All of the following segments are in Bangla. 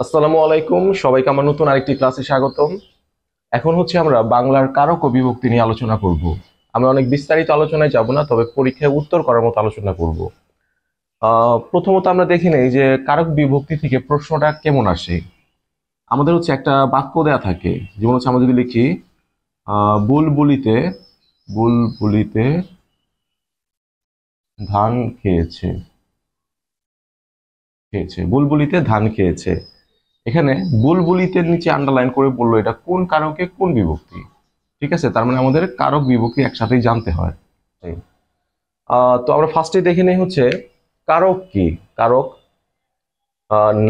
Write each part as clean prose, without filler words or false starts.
আসসালামু আলাইকুম, সবাইকে আমার নতুন আরেকটি ক্লাসে স্বাগতম। এখন আমরা বাংলার কারক ও বিভক্তি নিয়ে আলোচনা করব। আমরা অনেক বিস্তারিত আলোচনায় যাব না, তবে পরীক্ষায় উত্তর করার মতো আলোচনা করব। প্রথমত আমরা দেখি নেই যে কারক বিভক্তি থেকে প্রশ্নটা কেমন আসে। আমাদের একটা বাক্য দেয়া থাকে, যেমন আমরা যদি লিখি বুলবুলিতে বুলবুলিতে ধান খেয়েছে খেয়েছে বুলবুলিতে ধান খেয়েছে। এখানে বুলবুলিতে নিচে আন্ডারলাইন করে বললো এটা কোন কারকে কোন বিভক্তি। ঠিক আছে, তার মানে আমাদের কারক বিভক্তি একসাথেই জানতে হয়। তো আমরা ফার্স্টে দেখে নেই কারক কি। কারক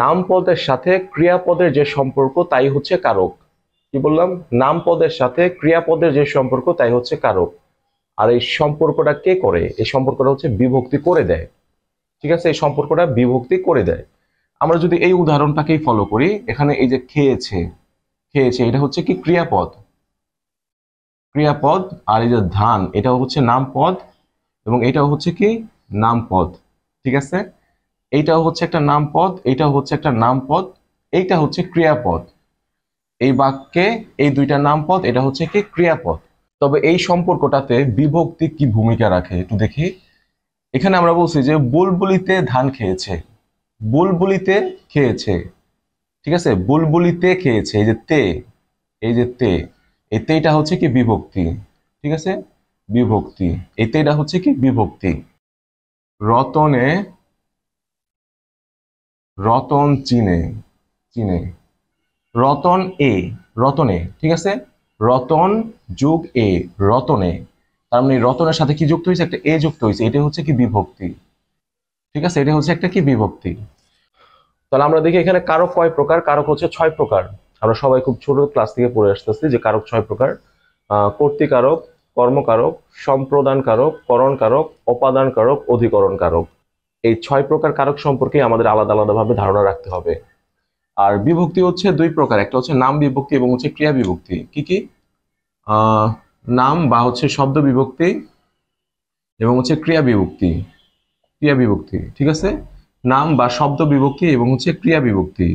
নামপদের সাথে ক্রিয়াপদের যে সম্পর্ক তাই কারক। কি বললাম? নামপদের সাথে ক্রিয়াপদের যে সম্পর্ক তাই কারক। আর এই সম্পর্কটা কে করে? এই সম্পর্কটা বিভক্তি করে দেয়। ঠিক আছে, এই সম্পর্কটা বিভক্তি করে দেয়। আমরা যদি এই উদাহরণটাকেই ফলো করি, এখানে এই যে খেয়েছে খেয়েছে এটা কি ক্রিয়াপদ। ক্রিয়াপদ। আর এই যে ধান এটা নামপদ, এবং এটাও কি নামপদ। ঠিক আছে, এইটাও একটা নামপদ, এইটাও একটা নামপদ, এইটা ক্রিয়াপদ। এই বাক্যে এই দুইটা নামপদ, এটা কি ক্রিয়াপদ। তবে এই সম্পর্কটাতে বিভক্তি কি ভূমিকা রাখে একটু দেখি। এখানে আমরা বলছি যে বুলবুলিতে ধান খেয়েছে। বুলবুলিতে খেয়েছে। ঠিক আছে, বুলবুলিতে খেয়েছে, এই যে তে, এই যে তে, এই তেটা কি বিভক্তি। ঠিক আছে, বিভক্তি। এই তেটা কি বিভক্তি। রতনে রতন চিনে চিনে রতন এ, রতনে। ঠিক আছে, রতন যোগ এ, রতনে। তার মানে রতনের সাথে কি যুক্ত হয়েছে? একটা এ যুক্ত হয়েছে, এটা কি বিভক্তি। ঠিক আছে, এটা একটা কি বিভক্তি। তাহলে আমরা দেখি এখানে কারক কয় প্রকার। কারক 6 প্রকার। আমরা সবাই খুব ছোট ক্লাস থেকে পড়ে আসতেছি যে কারক 6 প্রকার। কর্তৃকারক, কর্মকারক, সম্প্রদান কারক, করণ কারক, অপাদান কারক, অধিকরণ কারক। এই 6 প্রকার কারক সম্পর্কে আমাদের আলাদা আলাদা ভাবে ধারণা রাখতে হবে। আর বিভক্তি 2 প্রকার, একটা নাম বিভক্তি এবং ক্রিয়া বিভক্তি। কি কি? নাম বা শব্দ বিভক্তি এবং ক্রিয়া বিভক্তি। ক্রিয়া বিভক্তি। ঠিক আছে, নাম বা শব্দ বিভক্তি এবং ক্রিয়া বিভক্তি।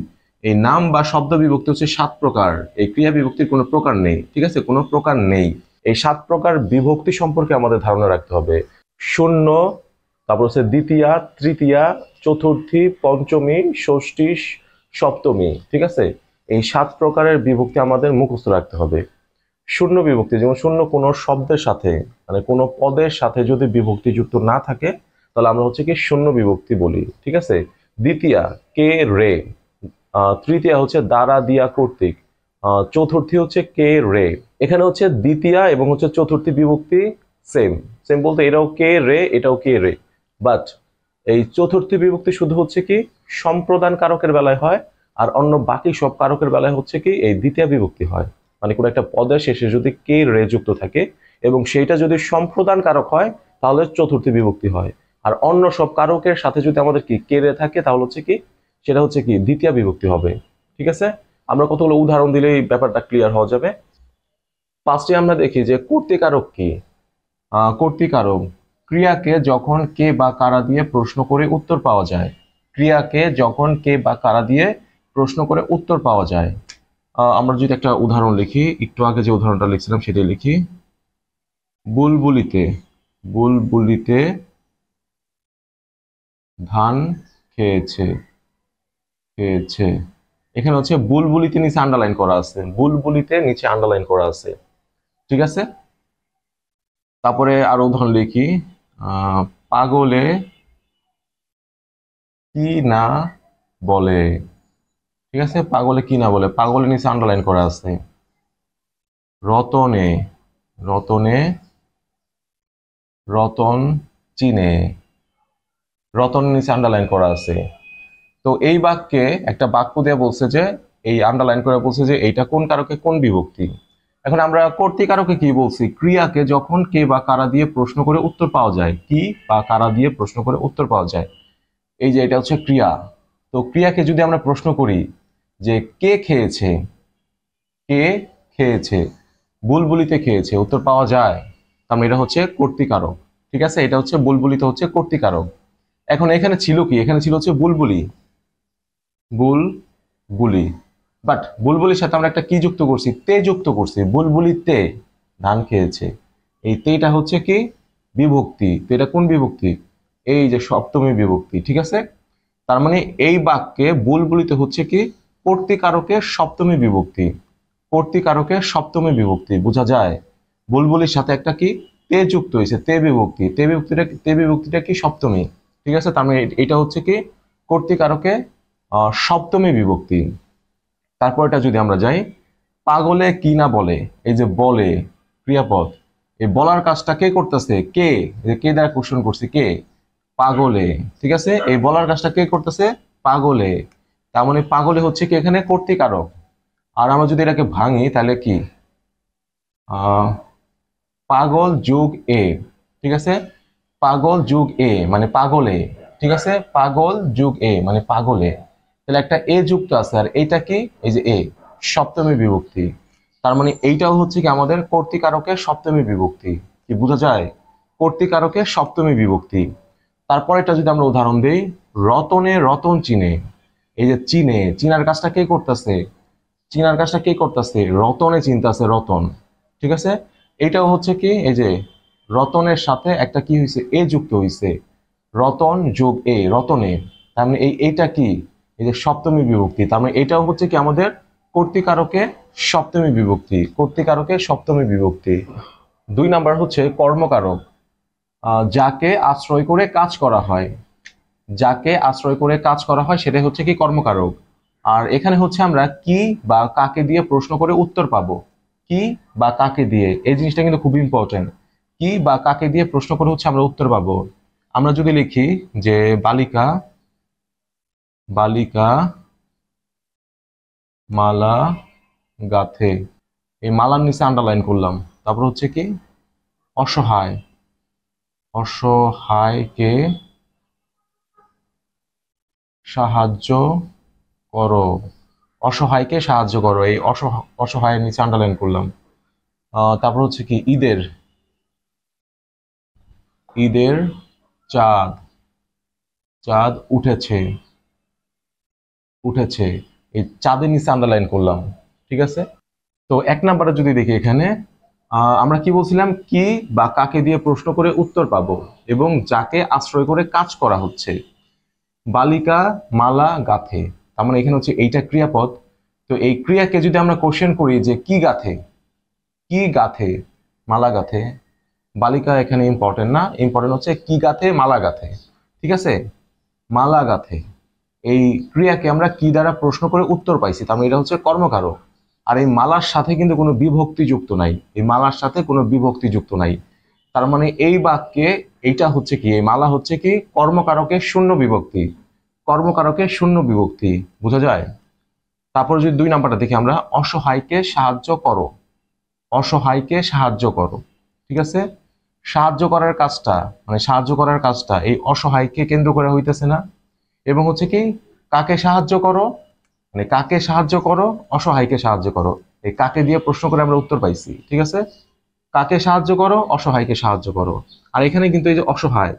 এই নাম বা শব্দ বিভক্তি 7 প্রকার। এই ক্রিয়া বিভক্তির কোনো প্রকার নেই। ঠিক আছে, কোনো প্রকার নেই। এই 7 প্রকার বিভক্তি সম্পর্কে আমাদের ধারণা রাখতে হবে। শূন্য, তারপর দ্বিতীয়া, তৃতীয়া, চতুর্থী, পঞ্চমী, ষষ্ঠী, সপ্তমী। ঠিক আছে, এই 7 প্রকারের বিভক্তি আমাদের মুখস্থ রাখতে হবে। শূন্য বিভক্তি, যেমন শূন্য কোনো শব্দের সাথে, মানে কোনো পদের সাথে যদি বিভক্তি যুক্ত না থাকে, তাহলে আমরা কি শূন্য বিভক্তি বলি। ঠিক আছে, দ্বিতীয়া কে রে, তৃতীয়া দ্বারা দিয়া কর্তৃক, চতুর্থী কে রে। এখানে দ্বিতীয়া এবং চতুর্থী বিভক্তি সেম। সেম বলতে এটাও কে রে, এটাও কে রে। বাট এই চতুর্থী বিভক্তি শুধু কি সম্প্রদান কারকের বেলায় হয়, আর অন্য বাকি সব কারকের বেলায় কি এই দ্বিতীয় বিভক্তি হয়। মানে কোনো একটা পদের শেষে যদি কে রে যুক্ত থাকে এবং সেইটা যদি সম্প্রদান কারক হয়, তাহলে চতুর্থী বিভক্তি হয়। আর অন্য সব কারকের সাথে যদি আমাদের কি কে রে থাকে, তাহলে কি সেটা কি দ্বিতীয় বিভক্তি হবে। ঠিক আছে, আমরা কতগুলো উদাহরণ দিলেই ব্যাপারটা ক্লিয়ার হওয়া যাবে। ফার্স্টে আমরা দেখি যে কর্তৃকারক কি। কর্তৃকারক ক্রিয়াকে যখন কে বা কারা দিয়ে প্রশ্ন করে উত্তর পাওয়া যায়। ক্রিয়াকে যখন কে বা কারা দিয়ে প্রশ্ন করে উত্তর পাওয়া যায়। আমরা যদি একটা উদাহরণ লিখি, একটু আগে যে উদাহরণটা লিখছিলাম সেটাই লিখি। বুলবুলিতে বুলবুলিতে ধান খেয়েছে খেয়েছে। এখানে বুলবুলিতে নিচে আন্ডারলাইন করা আছে, বুলবুলিতে নিচে আন্ডারলাইন করা আছে। ঠিক আছে, তারপরে আরো উদাহরণ লিখি। পাগলে কি না বলে। ঠিক আছে, পাগলে কি না বলে, পাগলের নিচে আন্ডারলাইন করা আছে। রতনে রতনে রতন চিনে, রতনের নিচে আন্ডারলাইন করা আছে। তো এই বাক্যে একটা বাক্য দিয়ে বলছে যে, এই আন্ডারলাইন করে বলছে যে এইটা কোন কারকে কোন বিভক্তি। এখন আমরা কর্তৃকারকে কি বলছি? ক্রিয়াকে যখন কে বা কারা দিয়ে প্রশ্ন করে উত্তর পাওয়া যায়। কি বা কারা দিয়ে প্রশ্ন করে উত্তর পাওয়া যায়, এই যে এটা ক্রিয়া। তো ক্রিয়াকে যদি আমরা প্রশ্ন করি যে কে খেয়েছে, কে খেয়েছে, বুলবুলিতে খেয়েছে, উত্তর পাওয়া যায়, তার মানে এটা কর্তৃকারক। ঠিক আছে, এটা বুলবুলিতে কর্তৃকারক। এখন এখানে ছিল কি? এখানে ছিল বুলবুলি, বুল বুলি, বাট বুলবুলির সাথে আমরা একটা কি যুক্ত করছি, তে যুক্ত করছি, বুলবুলি তে ধান খেয়েছে। এই তেটা হচ্ছে কি বিভক্তি, তো এটা কোন বিভক্তি, এই যে সপ্তমী বিভক্তি, ঠিক আছে। তার মানে এই বাক্যে বুলবুলিতে হচ্ছে কি কর্তৃকারকের সপ্তমী বিভক্তি, কর্তৃকারকের সপ্তমী বিভক্তি, বোঝা যায়। বুলবুলির সাথে একটা কি তে যুক্ত হয়েছে, তে বিভক্তি, তে বিভক্তিটা কি সপ্তমী, ঠিক আছে। তার মানে এটা হচ্ছে কি কর্তৃকারকে সপ্তমী বিভক্তি। তারপর এটা যদি আমরা যাই, পাগলে কি না বলে, এই যে বলে ক্রিয়াপদ, এই বলার কাজটা কে করতেছে, কে, কে দ্বারা কোশ্চেন করছে, কে, পাগলে, ঠিক আছে। এই বলার কাজটা কে করতেছে, পাগলে। তার মানে পাগলে হচ্ছে কি এখানে কর্তৃকারক। আর আমরা যদি এটাকে ভাঙি তাহলে কি আহ পাগল যোগ এ, ঠিক আছে, পাগল যোগ এ মানে পাগলে, ঠিক আছে, পাগল যোগ এ মানে পাগলে, তাহলে একটা এ যুক্ত আছে, আর এইটা কি এই যে এ সপ্তমী বিভক্তি। তার মানে এইটাও হচ্ছে কি আমাদের কর্তৃকারকের সপ্তমী বিভক্তি, কি বোঝা যায়, কর্তৃকারকের সপ্তমী বিভক্তি। তারপর এটা যদি আমরা উদাহরণ দেই, রতনে রতন চিনে, এই যে চিনে, চিনার কাজটা কে করতেছে, চিনার কাজটা কে করতেছে, রতনে চিনতেছে, রতন, ঠিক আছে। এটাও হচ্ছে কি এই যে রতনের সাথে একটা কি হয়েছে এ যুক্ত হয়েছে, রতন যোগ এ রতনে, তার মানে এইটা কি এই যে সপ্তমী বিভক্তি। তার মানে এটাও হচ্ছে কি আমাদের কর্তৃকারকে সপ্তমী বিভক্তি, কর্তৃকারকে সপ্তমী বিভক্তি। 2 নাম্বার হচ্ছে কর্মকারক, যাকে আশ্রয় করে কাজ করা হয়, যাকে আশ্রয় করে কাজ করা হয় সেটা হচ্ছে কি কর্মকারক। আর এখানে হচ্ছে আমরা কি বা কাকে দিয়ে প্রশ্ন করে উত্তর পাবো, কি বা কাকে দিয়ে, এই জিনিসটা কিন্তু খুব ইম্পর্টেন্ট। কি বা কাকে দিয়ে প্রশ্ন করে হচ্ছে আমরা উত্তর পাবো। আমরা যদি লিখি যে বালিকা, বালিকা মালা গাথে, এই মালার নিচে আন্ডারলাইন করলাম। তারপর হচ্ছে কি অসহায়, অসহায়কে সাহায্য করো, অসহায়কে সাহায্য করো, এই অসহায়ের নিচে আন্ডারলাইন করলাম। তারপর হচ্ছে কি ঈদের, ঈদের চাঁদ, চাঁদ উঠেছে, উঠেছে, এই চাঁদের নিচে আন্ডারলাইন করলাম, ঠিক আছে। তো 1 নাম্বারে যদি দেখি এখানে আমরা কি বলছিলাম, কি বা কাকে দিয়ে প্রশ্ন করে উত্তর পাবো এবং যাকে আশ্রয় করে কাজ করা হচ্ছে, বালিকা মালা গাথে, তার মানে এখানে হচ্ছে এইটা ক্রিয়াপদ। তো এই ক্রিয়াকে যদি আমরা কোশ্চেন করি যে কি গাথে, কি গাথে, মালা গাথে, বালিকা এখানে ইম্পর্টেন্ট না, ইম্পর্টেন্ট হচ্ছে কি গাথে, মালা গাথে, ঠিক আছে, মালা গাথে। এই ক্রিয়াকে আমরা কি দ্বারা প্রশ্ন করে উত্তর পাইছি, তার মানে এটা হচ্ছে কর্মকারক। আর এই মালার সাথে কিন্তু কোনো বিভক্তি যুক্ত নাই, এই মালার সাথে কোনো বিভক্তি যুক্ত নাই। তার মানে এই বাক্যে এইটা হচ্ছে কি, এই মালা হচ্ছে কি কর্মকারকের শূন্য বিভক্তি, কর্মকারকের শূন্য বিভক্তি, বোঝা যায়। তারপর যদি 2 নাম্বারটা দেখি আমরা, অসহায়কে সাহায্য করো, অসহায়কে সাহায্য করো, ঠিক আছে। সাহায্য করার কাজটা মানে সাহায্য করার কাজটা এই অসহায়কে কেন্দ্র করে হইতেছে না, এবং হচ্ছে কি কাকে সাহায্য করো, মানে কাকে সাহায্য করো, অসহায়কে সাহায্য করো, এই কাকে দিয়ে প্রশ্ন করে আমরা উত্তর পাইছি, ঠিক আছে। কাকে সাহায্য করো, অসহায়কে সাহায্য করো। আর এখানে কিন্তু এই যে অসহায়,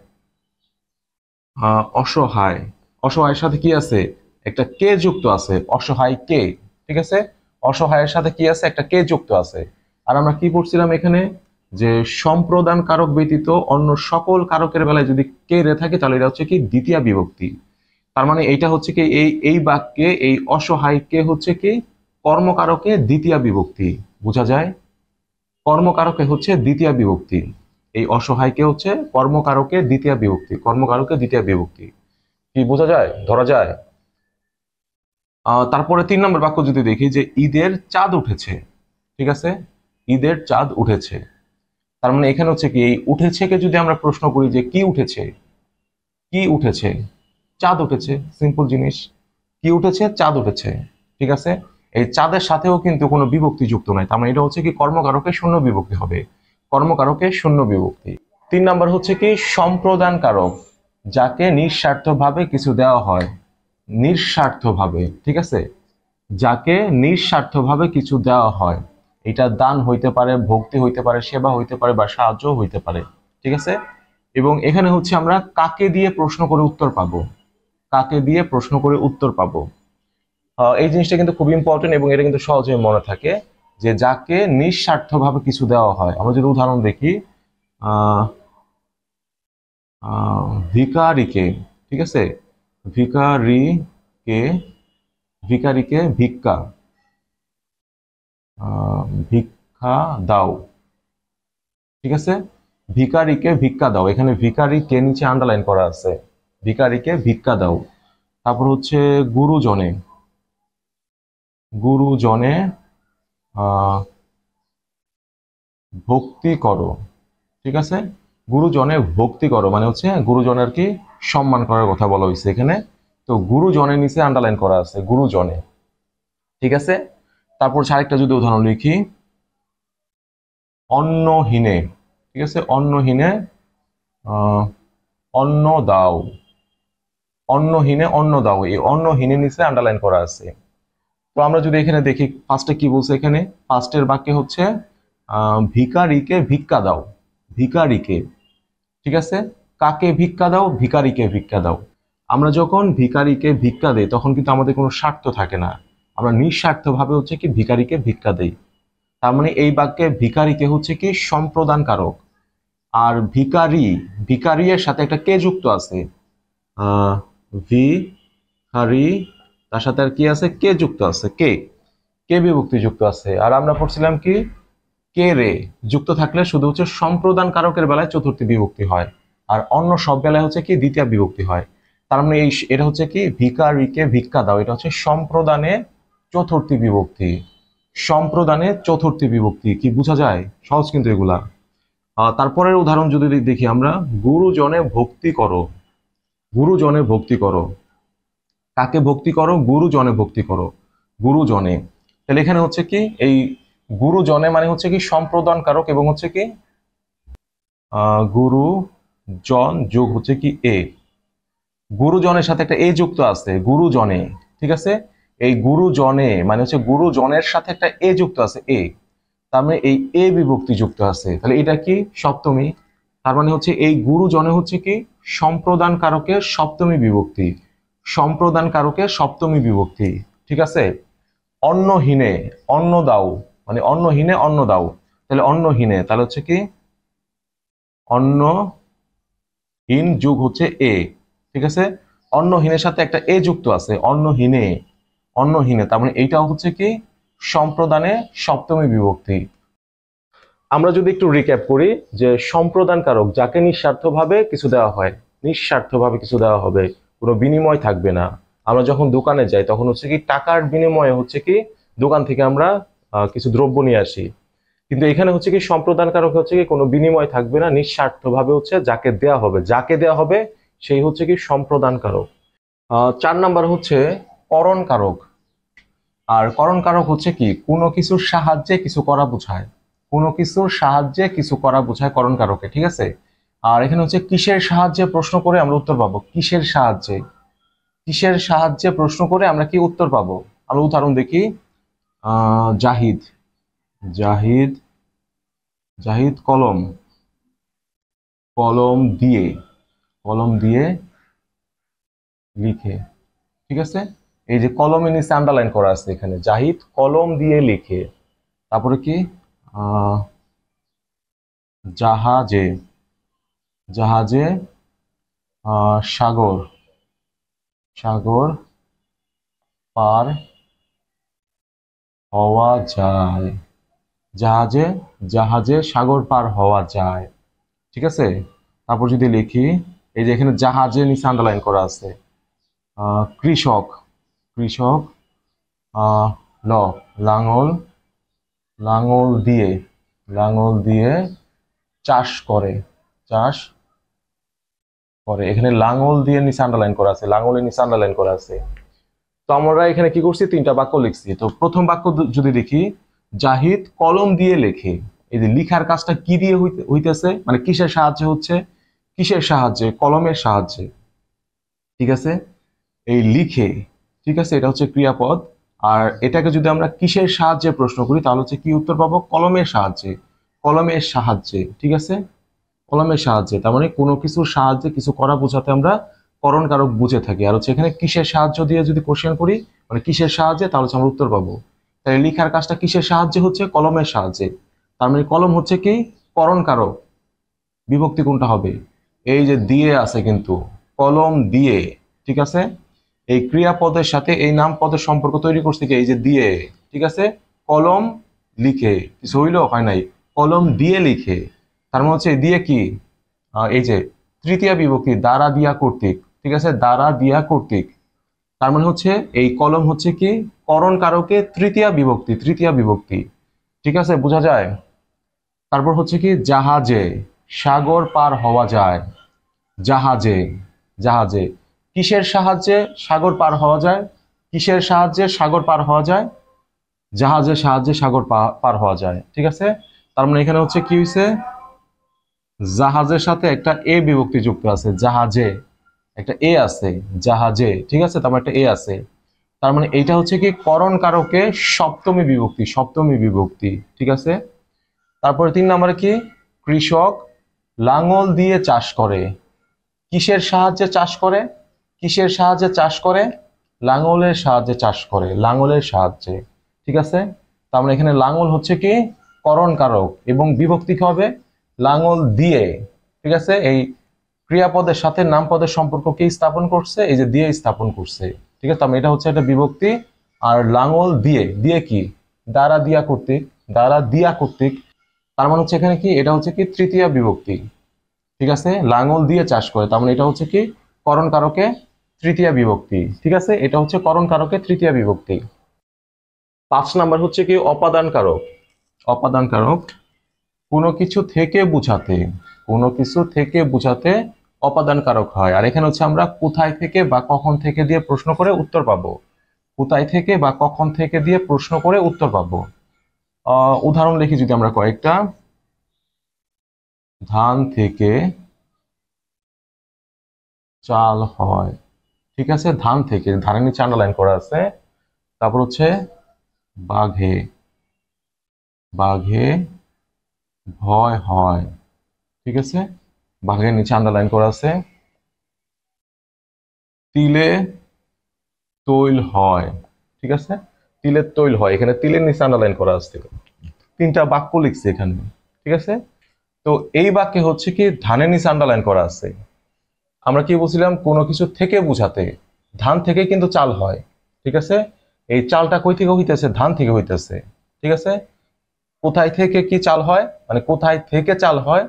অসহায়, অসহায়ের সাথে কি আছে, একটা কে যুক্ত আছে, অসহায় কে, ঠিক আছে, অসহায়ের সাথে কি আছে, একটা কে যুক্ত আছে। আর আমরা কি পড়ছিলাম এখানে, যে সম্প্রদান কারক ব্যতীত অন্য সকল কারকের বেলায় যদি কে রে থাকে তাহলে এটা হচ্ছে কি দ্বিতীয় বিভক্তি। তার মানে এইটা হচ্ছে কি এই বাক্যে এই অসহায়কে হচ্ছে কি কর্মকারকে দ্বিতীয় বিভক্তি, বোঝা যায়, কর্মকারকে হচ্ছে দ্বিতীয় বিভক্তি, এই অসহায়কে হচ্ছে কর্মকারকে দ্বিতীয় বিভক্তি, কর্মকারকে দ্বিতীয় বিভক্তি, কি বোঝা যায়, ধরা যায়। তারপরে 3 নম্বর বাক্য যদি দেখি যে ঈদের চাঁদ উঠেছে, ঠিক আছে, ঈদের চাঁদ উঠেছে। তার মানে এখানে হচ্ছে কি এই উঠেছেকে যদি আমরা প্রশ্ন করি যে কি উঠেছে, কি উঠেছে, চাঁদ উঠেছে, সিম্পল জিনিস, কি উঠেছে, চাঁদ উঠেছে, ঠিক আছে। এই চাঁদের সাথেও কিন্তু কোনো বিভক্তি যুক্ত নাই, তার মানে এটা হচ্ছে কি কর্মকারকে শূন্য বিভক্তি হবে, কর্মকারকে শূন্য বিভক্তি। 3 নাম্বার হচ্ছে কি সম্প্রদান কারক, যাকে নিঃস্বার্থভাবে কিছু দেওয়া হয়, নিঃস্বার্থভাবে, ঠিক আছে, যাকে নিঃস্বার্থভাবে কিছু দেওয়া হয়, এটা দান হইতে পারে, ভক্তি হইতে পারে, সেবা হইতে পারে, বা সাহায্য হইতে পারে, ঠিক আছে। এবং এখানে হচ্ছে আমরা কাকে দিয়ে প্রশ্ন করে উত্তর পাবো, কাকে দিয়ে প্রশ্ন করে উত্তর পাবো। এই জিনিসটা কিন্তু খুব ইম্পর্টেন্ট এবং এটা কিন্তু সহজে মনে থাকে, যে যাকে নিঃস্বার্থভাবে কিছু দেওয়া হয়। আমরা যদি উদাহরণ দেখি, আহ ভিকারিকে, ঠিক আছে, ভিকারিকে, ভিকারিকে ভিক্ষা, ভিক্ষা দাও, ঠিক আছে, ভিকারিকে ভিক্ষা দাও। এখানে ভিকারিকে নিচে আন্ডারলাইন করা আছে, ভিকারিকে ভিক্ষা দাও। তারপর হচ্ছে গুরুজনে, গুরুজনে ভক্তি করো, ঠিক আছে, গুরুজনে ভক্তি করো মানে হচ্ছে গুরুজনের কি সম্মান করার কথা বলা হয়েছে এখানে। তো গুরুজনের নিচে আন্ডারলাইন করা আছে গুরুজনে, ঠিক আছে। তারপর আরেকটা যদি উদাহরণ লিখি, অন্নহীনে, ঠিক আছে, অন্নহীনে অন্ন দাও, অন্নহীনে অন্ন দাও, এই অন্নহীনের নিচে আন্ডারলাইন করা আছে। তো আমরা যদি এখানে দেখি ফার্স্টে কি বলছে, এখানে ফার্স্টের বাক্যে হচ্ছে ভিকারিকে ভিক্ষা দাও, ভিকারিকে, ঠিক আছে, কাকে ভিক্ষা দাও, ভিকারিকে ভিক্ষা দাও। আমরা যখন ভিকারিকে ভিক্ষা দেই তখন কিন্তু আমাদের কোনো স্বার্থ থাকে না, আমরা নিঃস্বার্থভাবে হচ্ছে কি ভিকারিকে ভিক্ষা দেই। তার মানে এই বাক্যে ভিকারিকে হচ্ছে কি সম্প্রদান কারক, আর ভিকারি, ভিকারি এর সাথে একটা কে যুক্ত আছে, ভিকারি, তার সাথে আর কি আছে, কে যুক্ত আছে, কে, কে বিভক্তি যুক্ত আছে। আর আমরা পড়ছিলাম কি, কে রে যুক্ত থাকলে শুধু হচ্ছে সম্প্রদান কারকের বেলায় চতুর্থী বিভক্তি হয়, আর অন্য সব বেলায় হচ্ছে কি দ্বিতীয় বিভক্তি হয়। তার মানে এটা হচ্ছে কি ভিকারিকে ভিক্ষা দাও, এটা হচ্ছে সম্প্রদানে চতুর্থী বিভক্তি, সম্প্রদানে চতুর্থী বিভক্তি। কি বোঝা যায়? সহজ কিন্তু এগুলা। তারপরের উদাহরণ যদি দেখি আমরা, গুরুজনে ভক্তি করো, গুরুজনে ভক্তি করো, কাকে ভক্তি করো, গুরুজনে ভক্তি করো, গুরুজনে। তাহলে এখানে হচ্ছে কি এই গুরুজনে মানে হচ্ছে কি সম্প্রদান কারক এবং হচ্ছে কি গুরুজন যোগ হচ্ছে কি এ, গুরুজনের সাথে একটা এ যুক্ত আছে গুরুজনে, ঠিক আছে। এই গুরুজনে মানে হচ্ছে গুরুজনের সাথে একটা এ যুক্ত আছে, এ, তার মানে এই এ বিভক্তি যুক্ত আছে। তাহলে এটা কি সপ্তমী, তার মানে হচ্ছে এই গুরুজনে হচ্ছে কি সম্প্রদান কারকের সপ্তমী বিভক্তি, সম্প্রদান কারকের সপ্তমী বিভক্তি, ঠিক আছে। অন্নহীনে অন্ন দাও মানে অন্নহীনে অন্ন দাও, তাহলে অন্নহীনে তাহলে হচ্ছে কি অন্নহীন যুগ হচ্ছে এ, ঠিক আছে। অন্নহীনের সাথে একটা এ যুক্ত আছে, অন্নহীনে, অন্নহীনে, তার মানে এইটাও হচ্ছে কি সম্প্রদানে সপ্তমী বিভক্তি। আমরা যদি একটু রিক্যাপ করি, যে সম্প্রদান কারক যাকে নিঃস্বার্থভাবে কিছু দেওয়া হয়, নিঃস্বার্থভাবে কিছু দেওয়া হবে, কোনো বিনিময় থাকবে না। আমরা যখন দোকানে যাই তখন হচ্ছে কি টাকার বিনিময়ে হচ্ছে কি দোকান থেকে আমরা কিছু দ্রব্য নিয়ে আসি, কিন্তু এখানে হচ্ছে কি সম্প্রদান কারক হচ্ছে কি কোনো বিনিময় থাকবে না, নিঃস্বার্থভাবে হচ্ছে যাকে দেয়া হবে, যাকে দেয়া হবে সেই হচ্ছে কি সম্প্রদান কারক। 4 নাম্বার হচ্ছে করণ কারক। আর করণ কারক হচ্ছে কি কোনো কিছুর সাহায্যে কিছু করা বোঝায়, কোনো কিছুর সাহায্যে কিছু করা বোঝায় করণ কারকে, ঠিক আছে। আর এখানে হচ্ছে কিসের সাহায্যে প্রশ্ন করে আমরা উত্তর পাবো, কিসের সাহায্যে, কিসের সাহায্যে প্রশ্ন করে আমরা কি উত্তর পাবো। আমরা উদাহরণ দেখি, জাহিদ, জাহিদ, জাহিদ কলম, কলম দিয়ে, কলম দিয়ে লিখে, ঠিক আছে। এই যে কলমের নিচে আন্ডারলাইন করা আছে এখানে, জাহিদ কলম দিয়ে লিখে। তারপরে কি জাহাজে, জাহাজে সাগর, সাগর পার হওয়া যায়, জাহাজে, জাহাজে সাগর পার হওয়া যায়, ঠিক আছে। তারপর যদি লিখি, এই যে এখানে জাহাজের নিচে আন্ডারলাইন করা আছে কৃষক, কৃষক ল লাঙল, লাঙল দিয়ে, লাঙল দিয়ে চাষ করে, চাষ করে। এখানে লাঙল দিয়ে নিচে আন্ডারলাইন করা আছে, লাঙলের নিচে আন্ডারলাইন করা আছে। তো আমরা এখানে কি করছি, 3টা বাক্য লিখছি। তো প্রথম বাক্য যদি দেখি, জাহিদ কলম দিয়ে লেখে, এই যে লিখার কাজটা কি দিয়ে হইতেছে, মানে কিসের সাহায্যে হচ্ছে, কিসের সাহায্যে, কলমের সাহায্যে, ঠিক আছে। এই লিখে, ঠিক আছে, এটা হচ্ছে ক্রিয়াপদ। আর এটাকে যদি আমরা কিসের সাহায্যে প্রশ্ন করি তাহলে হচ্ছে কি উত্তর পাবো, কলমের সাহায্যে, কলমের সাহায্যে, ঠিক আছে, কলমের সাহায্যে। তার মানে কোনো কিছুর সাহায্যে কিছু করা বোঝাতে আমরা করণ কারক বুঝে থাকি। আর হচ্ছে এখানে কিসের সাহায্য দিয়ে যদি কোশ্চেন করি, মানে কিসের সাহায্যে, তাহলে হচ্ছে আমরা উত্তর পাবো। তাহলে লেখার কাজটা কিসের সাহায্যে হচ্ছে? কলমের সাহায্যে। তার মানে কলম হচ্ছে কি করণ কারক। বিভক্তি কোনটা হবে? এই যে দিয়ে আছে কিন্তু, কলম দিয়ে, ঠিক আছে। এই ক্রিয়াপদের সাথে এই নামপদের সম্পর্ক তৈরি করছে কি? এই যে দিয়ে, ঠিক আছে। কলম লিখে, কিছু হইলো? হয় নাই। কলম দিয়ে লিখে, তার মানে হচ্ছে দিয়ে কি, এই যে তৃতীয়া বিভক্তি, দ্বারা দিয়া কর্তৃক, ঠিক আছে, দ্বারা দিয়া কর্তৃক। তার মানে হচ্ছে এই কলম হচ্ছে কি করণ কারকে তৃতীয়া বিভক্তি, তৃতীয়া বিভক্তি, ঠিক আছে, বোঝা যায়। তারপর হচ্ছে কি জাহাজে, সাগর পার হওয়া যায়। জাহাজে, জাহাজে কিসের সাহায্যে সাগর পার হওয়া যায়? কিসের সাহায্যে সাগর পার হওয়া যায়? জাহাজের সাহায্যে সাগর পার হওয়া যায়, ঠিক আছে। তার মানে এখানে হচ্ছে কি হয়েছে, জাহাজের সাথে একটা এ বিভক্তি যুক্ত আছে, জাহাজে একটা এ আছে, জাহাজে, ঠিক আছে, তার মানে একটা এ আছে। তার মানে এইটা হচ্ছে কি করণ কারকে সপ্তমী বিভক্তি, সপ্তমী বিভক্তি, ঠিক আছে। তারপরে 3 নম্বরে কি, কৃষক লাঙল দিয়ে চাষ করে। কিসের সাহায্যে চাষ করে? কিসের সাহায্যে চাষ করে? লাঙলের সাহায্যে চাষ করে, লাঙলের সাহায্যে, ঠিক আছে। তার মানে এখানে লাঙল হচ্ছে কি করণ কারক এবং বিভক্তি কি হবে? লাঙল দিয়ে, ঠিক আছে। এই ক্রিয়াপদের সাথে নামপদের সম্পর্ক কি স্থাপন করছে? এই যে দিয়ে স্থাপন করছে, ঠিক আছে। তার মানে এটা হচ্ছে একটা বিভক্তি। আর লাঙল দিয়ে, দিয়ে কি দ্বারা দিয়া কর্তৃক, দ্বারা দিয়া কর্তৃক, তার মানে হচ্ছে এখানে কি এটা হচ্ছে কি তৃতীয়া বিভক্তি, ঠিক আছে। লাঙল দিয়ে চাষ করে, তার মানে এটা হচ্ছে কি করণ কারকে তৃতীয়া বিভক্তি, ঠিক আছে। এটা হচ্ছে করণ কারকে তৃতীয়া বিভক্তি। 5 নাম্বার হচ্ছে কি অপাদান কারক। অপাদান কারক কোনো কিছু থেকে বুঝাতে, কোনো কিছু থেকে বুঝাতে অপাদান কারক হয়। আর এখানে হচ্ছে আমরা কোথায় থেকে বা কখন থেকে দিয়ে প্রশ্ন করে উত্তর পাবো। কোথায় থেকে বা কখন থেকে দিয়ে প্রশ্ন করে উত্তর পাবো। উদাহরণ লিখি যদি আমরা কয়েকটা, ধান থেকে চাল হয়, ঠিক আছে। ধান থেকে, ধানের নিচে আন্ডারলাইন করা আছে। তারপর হচ্ছে বাঘে, বাঘে ভয় হয়, ঠিক আছে, বাঘের নিচে আন্ডারলাইন করা আছে। তিলে তৈল হয়, ঠিক আছে, তিলের তৈল হয়, এখানে তিলের নিচে আন্ডারলাইন করা আছে। 3টা বাক্য লিখছে এখানে, ঠিক আছে। তো এই বাক্যে হচ্ছে কি ধানের নিচে আন্ডারলাইন করা আছে। আমরা কি বলছিলাম? কোনো কিছু থেকে বুঝাতে, ধান থেকে কিন্তু চাল হয়, ঠিক আছে। এই চালটা কই থেকে হইতেছে? ধান থেকে হইতেছে, ঠিক আছে। কোথায় থেকে কি চাল হয়, মানে কোথায় থেকে চাল হয়,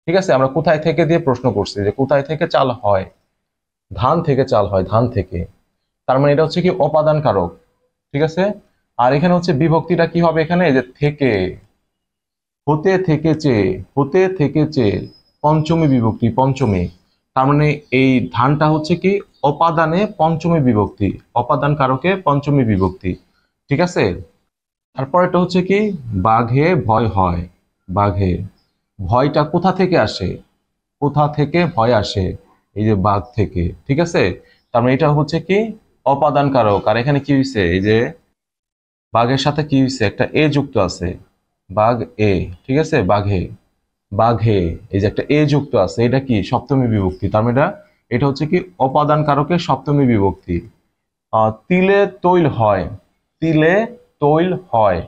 ঠিক আছে। আমরা কোথায় থেকে দিয়ে প্রশ্ন করছি যে কোথায় থেকে চাল হয়, ধান থেকে চাল হয়, ধান থেকে। তার মানে এটা হচ্ছে কি অপাদান কারক, ঠিক আছে। আর এখানে হচ্ছে বিভক্তিটা কি হবে? এখানে যে থেকে, হতে থেকেছে, হতে থেকেছে, পঞ্চমী বিভক্তি, পঞ্চমী। তার মানে এই ধানটা হচ্ছে কি অপাদানে পঞ্চমী বিভক্তি, অপাদান কারকে পঞ্চমী বিভক্তি, ঠিক আছে। তারপর এটা হচ্ছে কি বাঘে ভয় হয়। বাঘে ভয়টা কোথা থেকে আসে? কোথা থেকে ভয় আসে? এই যে বাঘ থেকে, ঠিক আছে। তার মানে এটা হচ্ছে কি অপাদান কারক। আর এখানে কি হয়েছে? এই যে বাঘের সাথে কি হয়েছে? একটা এ যুক্ত আছে, বাঘ এ, ঠিক আছে, বাঘে, বাঘে এই যে একটা এ যুক্ত আছে, এটা কি সপ্তমী বিভক্তি। তার মানে এটা হচ্ছে কি অপাদান কারকের সপ্তমী বিভক্তি। তিলে তৈল হয়, তিলে তৈল হয়,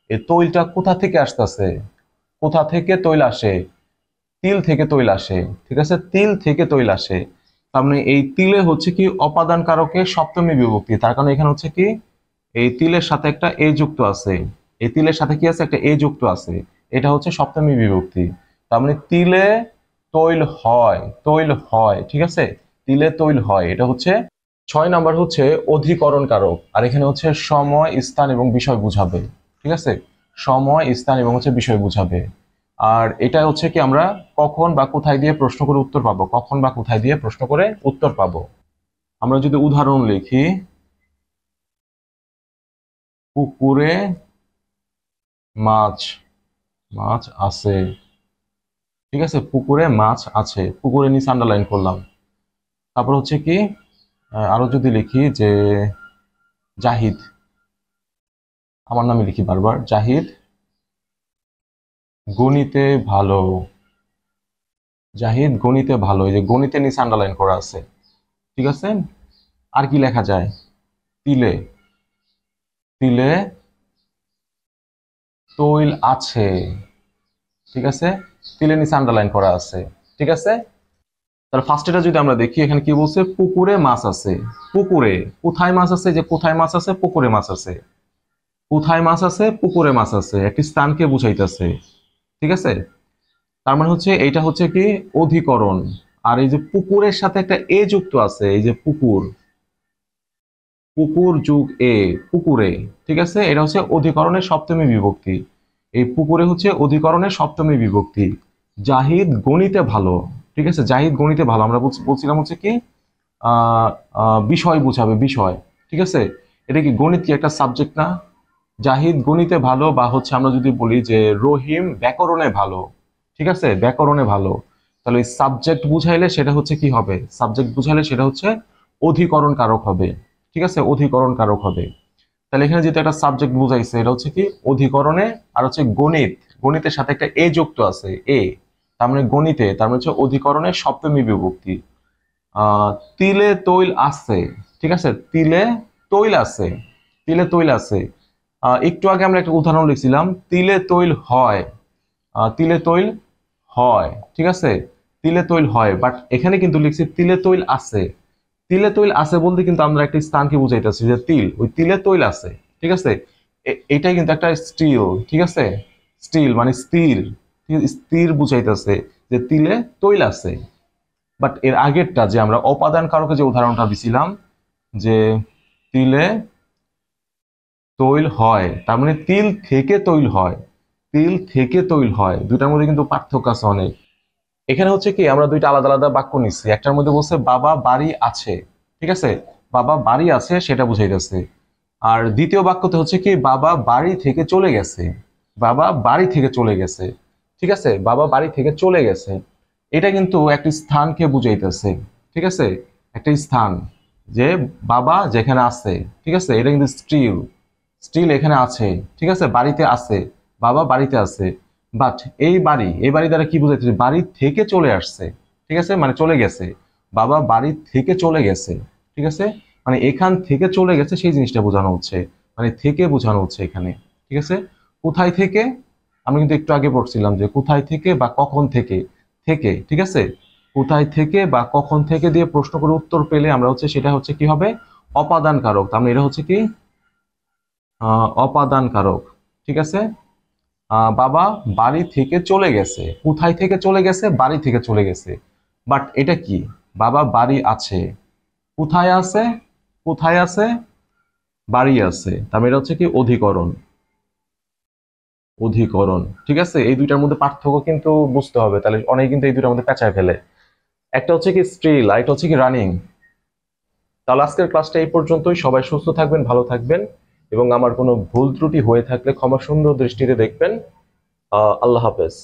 এই তৈলটা কোথা থেকে আসতেছে? কোথা থেকে তৈল আসে? তিল থেকে তৈল আসে, ঠিক আছে, তিল থেকে তৈল আসে। তার মানে এই তিলে হচ্ছে কি অপাদান কারকের সপ্তমী বিভক্তি। তার কারণে এখানে হচ্ছে কি এই তিলের সাথে একটা এ যুক্ত আছে, এই তিলের সাথে কি আছে? একটা এ যুক্ত আছে, এটা হচ্ছে সপ্তমী বিভক্তি। তার মানে তিলে তৈল হয়, তৈল হয়, ঠিক আছে, তিলে তৈল হয়, এটা হচ্ছে। 6 নাম্বার হচ্ছে অধিকরণ কারক। আর এখানে হচ্ছে সময়, স্থান এবং বিষয় বুঝাবে, ঠিক আছে, সময়, স্থান এবং হচ্ছে বিষয় বুঝাবে। আর এটা হচ্ছে কি আমরা কখন বা কোথায় দিয়ে প্রশ্ন করে উত্তর পাবো, কখন বা কোথায় দিয়ে প্রশ্ন করে উত্তর পাবো। আমরা যদি উদাহরণ লিখি, পুকুরে মাছ, মাছ আছে, ঠিক আছে, পুকুরে মাছ আছে, পুকুরে নিচে আন্ডারলাইন করলাম। তারপর হচ্ছে কি আরো যদি লিখি যে জাহিদ, আমার নামে লিখি বারবার, জাহিদ গণিতে ভালো, জাহিদ গণিতে ভালো, এই যে গণিতে নিচে আন্ডারলাইন করা আছে। ঠিক আছে, আর কি লেখা যায়? তিলে, তিলে তৈল আছে। ঠিক আছে, তিলের নিচে আন্ডারলাইন করা আছে। ঠিক আছে, তাহলে ফার্স্টেটা যদি আমরা দেখি, এখানে কি বলছে? পুকুরে মাছ আছে। পুকুরে কোথায় মাছ আছে? যে কোথায় মাছ আছে? পুকুরে মাছ আছে। কোথায় মাছ আছে? পুকুরে মাছ আছে, একটি স্থানকে বুঝাইতেছে। ঠিক আছে, তার মানে হচ্ছে এইটা হচ্ছে কি অধিকরণ। আর এই যে পুকুরের সাথে একটা এ যুক্ত আছে, এই যে পুকুর, পুকুর যুগ এ, পুকুরে। ঠিক আছে, এটা হচ্ছে অধিকরণের সপ্তমী বিভক্তি। এই পুকুরে হচ্ছে অধিকরণের সপ্তমী বিভক্তি। জাহিদ গণিতে ভালো। ঠিক আছে, জাহিদ গণিতে ভালো, আমরা বলছিলাম হচ্ছে কি আহ বিষয় বুঝাবে, বিষয়। ঠিক আছে, এটা কি গণিত কি একটা সাবজেক্ট না? জাহিদ গণিতে ভালো, বা হচ্ছে আমরা যদি বলি যে রহিম ব্যাকরণে ভালো। ঠিক আছে, ব্যাকরণে ভালো, তাহলে সাবজেক্ট বুঝাইলে সেটা হচ্ছে কি হবে? সাবজেক্ট বুঝাইলে সেটা হচ্ছে অধিকরণ কারক হবে। ঠিক আছে, অধিকরণ কারক হবে। তাহলে এখানে যেটা একটা সাবজেক্ট বুঝাইছে, এটা হচ্ছে কি অধিকরণে। আর হচ্ছে গণিত, গণিতের সাথে একটা এ যুক্ত আছে, এ, তার মানে গণিতে, তার মানে হচ্ছে অধিকরণের সপ্তমী বিভক্তি। আহ তিলে তৈল আছে। ঠিক আছে, তিলে তৈল আছে, তিলে তৈল আছে। একটু আগে আমরা একটা উদাহরণ লিখছিলাম, তিলে তৈল হয়। তিলে তৈল হয়। ঠিক আছে, তিলে তৈল হয়, বাট এখানে কিন্তু লিখছি তিলে তৈল আছে। তিলে তৈল আছে বলতে কিন্তু আমরা একটা স্থানকে বুঝাইতেছি, যে তিল, ওই তিলে তৈল আছে। ঠিক আছে, এটাই কিন্তু একটা স্টিল। ঠিক আছে, স্টিল মানে স্থির, স্থির বুঝাইতেছে যে তিলে তৈল আছে। বাট এর আগেরটা যে আমরা অপাদান কারকে যে উদাহরণটা দিছিলাম, যে তিলে তৈল হয়, তার মানে তিল থেকে তৈল হয়। তিল থেকে তৈল হয়, দুটার মধ্যে কিন্তু পার্থক্য আছে অনেক। এখানে হচ্ছে কি আমরা দুইটা আলাদা আলাদা বাক্য নিচ্ছি। একটার মধ্যে বলছে বাবা বাড়ি আছে। ঠিক আছে, বাবা বাড়ি আছে সেটা বুঝাইতেছে। আর দ্বিতীয় বাক্যতে হচ্ছে কি বাবা বাড়ি থেকে চলে গেছে। বাবা বাড়ি থেকে চলে গেছে। ঠিক আছে, বাবা বাড়ি থেকে চলে গেছে, এটা কিন্তু একটি স্থানকে বুঝাইতেছে। ঠিক আছে, একটা স্থান, যে বাবা যেখানে আছে। ঠিক আছে, এটা কিন্তু স্টিল, স্টিল এখানে আছে। ঠিক আছে, বাড়িতে আছে, বাবা বাড়িতে আছে। বাট এই বাড়ি, এই বাড়ি দ্বারা কি বোঝাচ্ছে? বাড়ি থেকে চলে আসছে। ঠিক আছে, মানে চলে গেছে, বাবা বাড়ি থেকে চলে গেছে। ঠিক আছে, মানে এখান থেকে চলে গেছে সেই জিনিসটা বোঝানো হচ্ছে, মানে থেকে বোঝানো হচ্ছে এখানে। ঠিক আছে, কোথায় থেকে? আমি কিন্তু একটু আগে পড়ছিলাম যে কোথায় থেকে বা কখন থেকে। থেকে, ঠিক আছে, কোথায় থেকে বা কখন থেকে দিয়ে প্রশ্ন করে উত্তর পেলে আমরা হচ্ছে সেটা হচ্ছে কি হবে? অপাদান কারক। তার মানে এটা হচ্ছে কি অপাদান কারক। ঠিক আছে, বাবা বাড়ি থেকে চলে গেছে, কোথায় থেকে চলে গেছে? বাড়ি থেকে চলে গেছে। বাট এটা কি? বাবা বাড়ি আছে, কোথায় আছে? কোথায় আছে? বাড়ি আছে, তার মানে এটা হচ্ছে কি অধিকরণ। অধিকরণ। ঠিক আছে, এই দুইটার মধ্যে পার্থক্য কিন্তু বুঝতে হবে, তাহলে অনেক কিন্তু এই দুইটার মধ্যে পেঁচায় ফেলে। একটা হচ্ছে কি স্টিল, আর একটা হচ্ছে কি রানিং। তাহলে আজকের ক্লাসটা এই পর্যন্তই। সবাই সুস্থ থাকবেন, ভালো থাকবেন, এবং আমার কোনো ভুল ত্রুটি হয়ে থাকলে ক্ষমা সুন্দর দৃষ্টিতে দেখবেন। আল্লাহ হাফেজ।